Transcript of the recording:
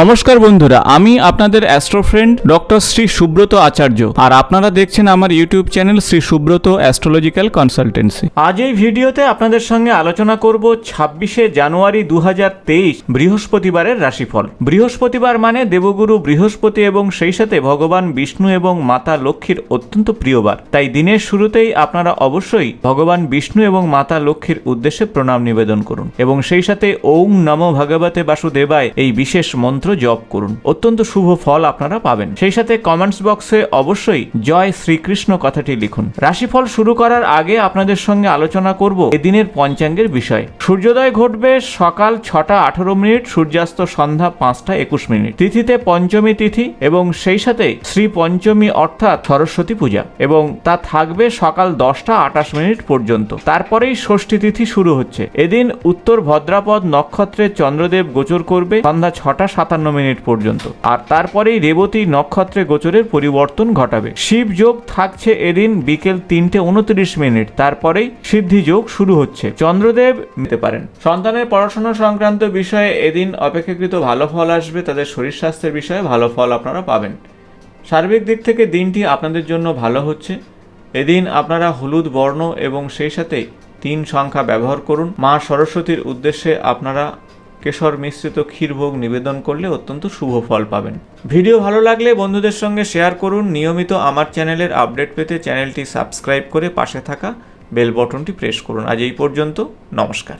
নমস্কার বন্ধুরা, আমি আপনাদের অ্যাস্ট্রো ফ্রেন্ড ডক্টর.শ্রী সুব্রত আচার্য, আর আপনারা দেখছেন আমার YouTube channel Shri Subrata astrological consultancy. আজ এই ভিডিওতে আপনাদের সঙ্গে আলোচনা করব 26শে জানুয়ারি 2023 বৃহস্পতিবারের রাশিফল। বৃহস্পতিবার মানে দেবগুরু বৃহস্পতি এবং সেই সাথে ভগবান বিষ্ণু এবং মাতা লক্ষ্মীর অত্যন্ত প্রিয়বার। তাই দিনের শুরুতেই আপনারা অবশ্যই ভগবান বিষ্ণু এবং মাতা লক্ষ্মীর উদ্দেশ্যে প্রণাম নিবেদন করুন এবং সেই সাথে ওম নমো ভগবতে বাসুদেবায় এই বিশেষ মন্ত্র জপ করুন। অত্যন্ত শুভ ফল আপনারা পাবেন। সেই সাথে কমেন্টস বক্সে অবশ্যই জয় শ্রীকৃষ্ণ কথাটি লিখুন। রাশিফল শুরু করার আগে আপনাদের সঙ্গে আলোচনা করব এদিনের পঞ্চাঙ্গের বিষয়। সূর্যোদয় ঘটবে সকাল 6টা 18 মিনিট, সূর্যাস্ত সন্ধ্যা 5টা 21 মিনিট। তিথিতে পঞ্চমী তিথি এবং সেই সাথে শ্রী পঞ্চমী অর্থাৎ সরস্বতী পূজা, এবং তা থাকবে সকাল 10টা 28 মিনিট পর্যন্ত। তারপরেই ষষ্ঠী তিথি শুরু হচ্ছে। এদিন উত্তর ভদ্রাপদ নক্ষত্রে চন্দ্রদেব গোচর করবে সন্ধ্যা 6টা 57 মিনিট পর্যন্ত, আর তারপরেই রেবতী নক্ষত্রে গোচরের পরিবর্তন ঘটাবে। শিব যোগ থাকছে এদিন বিকেল 3টে 29 মিনিট, তারপরেই সিদ্ধি যোগ শুরু হচ্ছে। চন্দ্রদেব নিতে পারেন। সন্তানের পড়াশোনা সংক্রান্ত বিষয়ে এদিন অপেক্ষাকৃত ভালো ফল আসবে। তাদের শরীর স্বাস্থ্যের বিষয়ে ভালো ফল আপনারা পাবেন। সার্বিক দিক থেকে দিনটি আপনাদের জন্য ভালো হচ্ছে। এদিন আপনারা হলুদ বর্ণ এবং সেই সাথে 3 সংখ্যা ব্যবহার করুন। মা সরস্বতীর উদ্দেশ্যে আপনারা কেশর মিশ্রিত ক্ষীরভোগ নিবেদন করলে অত্যন্ত শুভ ফল পাবেন। ভিডিও ভালো লাগলে বন্ধুদের সঙ্গে শেয়ার করুন। নিয়মিত আমার চ্যানেলের আপডেট পেতে চ্যানেলটি সাবস্ক্রাইব করে পাশে থাকা বেল বটনটি প্রেস করুন। আজ এই পর্যন্ত, নমস্কার।